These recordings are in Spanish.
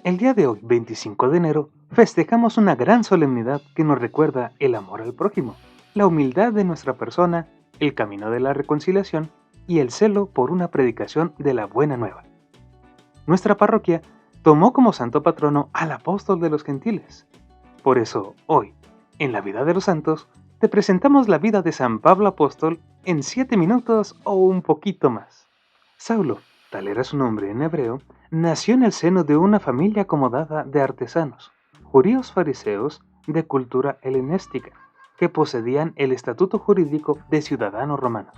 El día de hoy, 25 de enero, festejamos una gran solemnidad que nos recuerda el amor al prójimo, la humildad de nuestra persona, el camino de la reconciliación y el celo por una predicación de la buena nueva. Nuestra parroquia tomó como santo patrono al apóstol de los gentiles. Por eso, hoy, en la vida de los santos, te presentamos la vida de San Pablo Apóstol en 7 minutos o un poquito más. Saulo, tal era su nombre en hebreo, nació en el seno de una familia acomodada de artesanos, judíos fariseos de cultura helenística, que poseían el estatuto jurídico de ciudadanos romanos.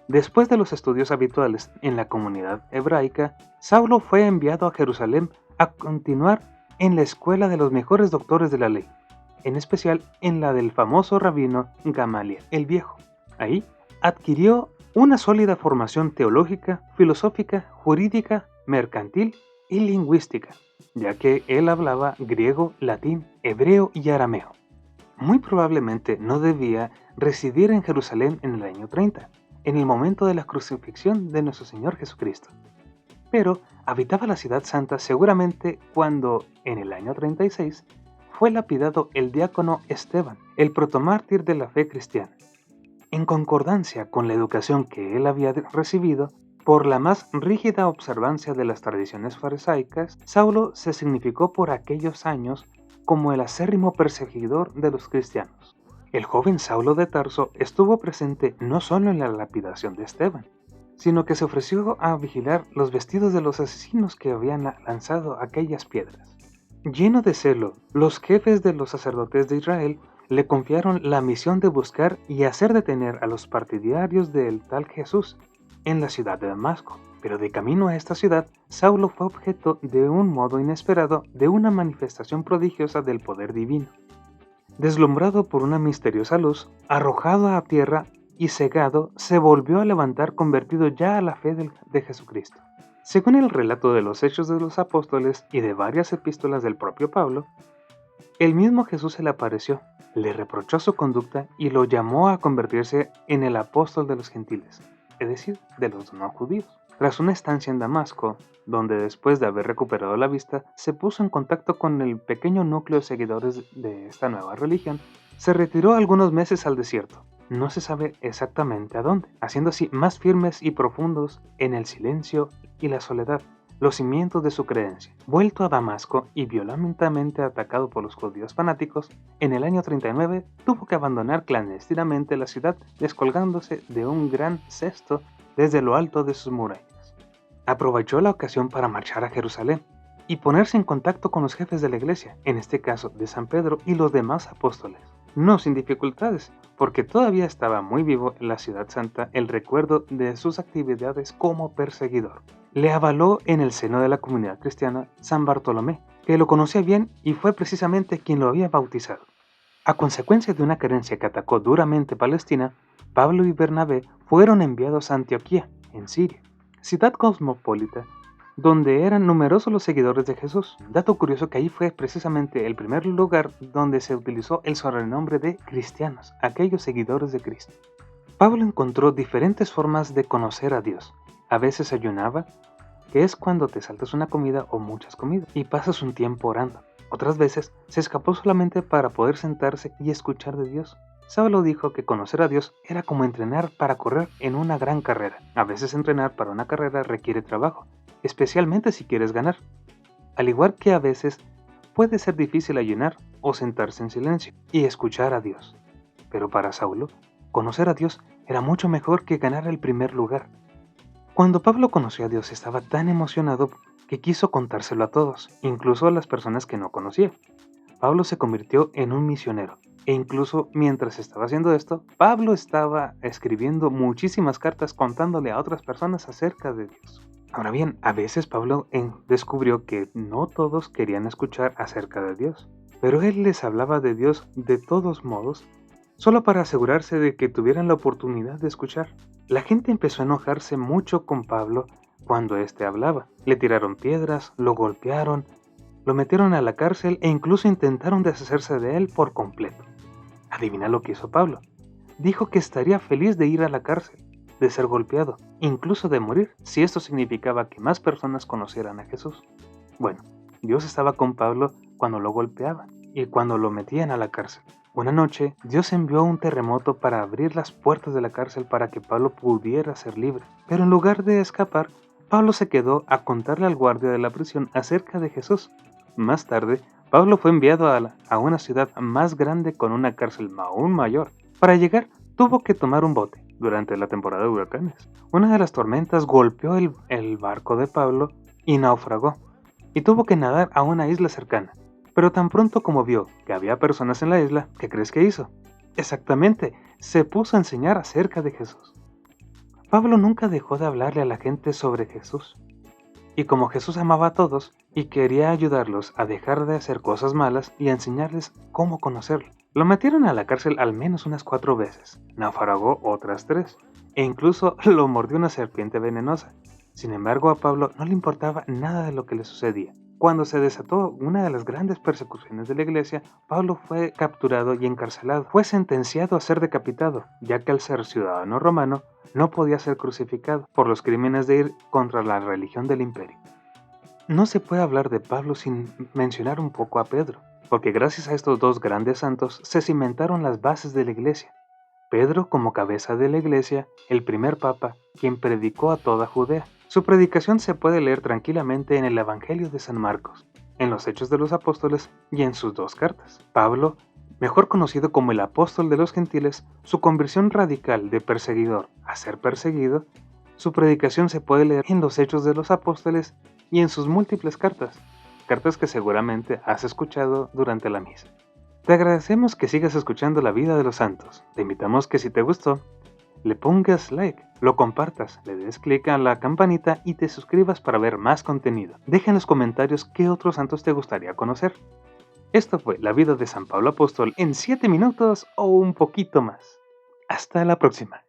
Después de los estudios habituales en la comunidad hebraica, Saulo fue enviado a Jerusalén a continuar en la escuela de los mejores doctores de la ley, en especial en la del famoso rabino Gamaliel el Viejo. Ahí adquirió una sólida formación teológica, filosófica, jurídica, mercantil y lingüística, ya que él hablaba griego, latín, hebreo y arameo. Muy probablemente no debía residir en Jerusalén en el año 30, en el momento de la crucifixión de nuestro Señor Jesucristo, pero habitaba la ciudad santa seguramente cuando, en el año 36, fue lapidado el diácono Esteban, el protomártir de la fe cristiana. En concordancia con la educación que él había recibido, por la más rígida observancia de las tradiciones farisaicas, Saulo se significó por aquellos años como el acérrimo perseguidor de los cristianos. El joven Saulo de Tarso estuvo presente no solo en la lapidación de Esteban, sino que se ofreció a vigilar los vestidos de los asesinos que habían lanzado aquellas piedras. Lleno de celo, los jefes de los sacerdotes de Israel le confiaron la misión de buscar y hacer detener a los partidarios del tal Jesús en la ciudad de Damasco. Pero de camino a esta ciudad, Saulo fue objeto de un modo inesperado de una manifestación prodigiosa del poder divino. Deslumbrado por una misteriosa luz, arrojado a tierra y cegado, se volvió a levantar convertido ya a la fe de Jesucristo. Según el relato de los Hechos de los Apóstoles y de varias epístolas del propio Pablo, el mismo Jesús se le apareció, le reprochó su conducta y lo llamó a convertirse en el apóstol de los gentiles, es decir, de los no judíos. Tras una estancia en Damasco, donde después de haber recuperado la vista, se puso en contacto con el pequeño núcleo de seguidores de esta nueva religión, se retiró algunos meses al desierto. No se sabe exactamente a dónde, haciendo así más firmes y profundos en el silencio y la soledad los cimientos de su creencia. Vuelto a Damasco y violentamente atacado por los judíos fanáticos, en el año 39 tuvo que abandonar clandestinamente la ciudad descolgándose de un gran cesto desde lo alto de sus murallas. Aprovechó la ocasión para marchar a Jerusalén y ponerse en contacto con los jefes de la iglesia, en este caso de San Pedro y los demás apóstoles. No sin dificultades, porque todavía estaba muy vivo en la ciudad santa el recuerdo de sus actividades como perseguidor. Le avaló en el seno de la comunidad cristiana San Bartolomé, que lo conocía bien y fue precisamente quien lo había bautizado. A consecuencia de una carencia que atacó duramente Palestina, Pablo y Bernabé fueron enviados a Antioquía, en Siria, ciudad cosmopolita, donde eran numerosos los seguidores de Jesús. Dato curioso que ahí fue precisamente el primer lugar donde se utilizó el sobrenombre de cristianos, aquellos seguidores de Cristo. Pablo encontró diferentes formas de conocer a Dios. A veces ayunaba, que es cuando te saltas una comida o muchas comidas y pasas un tiempo orando. Otras veces se escapó solamente para poder sentarse y escuchar de Dios. Saulo dijo que conocer a Dios era como entrenar para correr en una gran carrera. A veces entrenar para una carrera requiere trabajo, especialmente si quieres ganar. Al igual que a veces puede ser difícil ayunar o sentarse en silencio y escuchar a Dios. Pero para Saulo, conocer a Dios era mucho mejor que ganar el primer lugar. Cuando Pablo conoció a Dios estaba tan emocionado que quiso contárselo a todos, incluso a las personas que no conocía. Pablo se convirtió en un misionero. E incluso mientras estaba haciendo esto, Pablo estaba escribiendo muchísimas cartas contándole a otras personas acerca de Dios. Ahora bien, a veces Pablo descubrió que no todos querían escuchar acerca de Dios, pero él les hablaba de Dios de todos modos, solo para asegurarse de que tuvieran la oportunidad de escuchar. La gente empezó a enojarse mucho con Pablo cuando éste hablaba. Le tiraron piedras, lo golpearon, lo metieron a la cárcel e incluso intentaron deshacerse de él por completo. Adivina lo que hizo Pablo. Dijo que estaría feliz de ir a la cárcel, de ser golpeado, incluso de morir, si esto significaba que más personas conocieran a Jesús. Bueno, Dios estaba con Pablo cuando lo golpeaban y cuando lo metían a la cárcel. Una noche, Dios envió un terremoto para abrir las puertas de la cárcel para que Pablo pudiera ser libre. Pero en lugar de escapar, Pablo se quedó a contarle al guardia de la prisión acerca de Jesús. Más tarde, Pablo fue enviado a una ciudad más grande con una cárcel aún mayor. Para llegar, tuvo que tomar un bote durante la temporada de huracanes. Una de las tormentas golpeó el barco de Pablo y naufragó, y tuvo que nadar a una isla cercana. Pero tan pronto como vio que había personas en la isla, ¿qué crees que hizo? Exactamente, se puso a enseñar acerca de Jesús. Pablo nunca dejó de hablarle a la gente sobre Jesús. Y como Jesús amaba a todos y quería ayudarlos a dejar de hacer cosas malas y a enseñarles cómo conocerlo, lo metieron a la cárcel al menos unas 4 veces, naufragó otras 3, e incluso lo mordió una serpiente venenosa. Sin embargo, a Pablo no le importaba nada de lo que le sucedía. Cuando se desató una de las grandes persecuciones de la iglesia, Pablo fue capturado y encarcelado. Fue sentenciado a ser decapitado, ya que al ser ciudadano romano no podía ser crucificado por los crímenes de ir contra la religión del imperio. No se puede hablar de Pablo sin mencionar un poco a Pedro, porque gracias a estos dos grandes santos se cimentaron las bases de la iglesia. Pedro como cabeza de la iglesia, el primer papa, quien predicó a toda Judea. Su predicación se puede leer tranquilamente en el Evangelio de San Marcos, en los Hechos de los Apóstoles y en sus 2 cartas. Pablo, mejor conocido como el apóstol de los gentiles, su conversión radical de perseguidor a ser perseguido, su predicación se puede leer en los Hechos de los Apóstoles y en sus múltiples cartas que seguramente has escuchado durante la misa. Te agradecemos que sigas escuchando La Vida de los Santos. Te invitamos que si te gustó, le pongas like, lo compartas, le des clic a la campanita y te suscribas para ver más contenido. Deja en los comentarios qué otros santos te gustaría conocer. Esto fue La Vida de San Pablo Apóstol en 7 minutos o un poquito más. Hasta la próxima.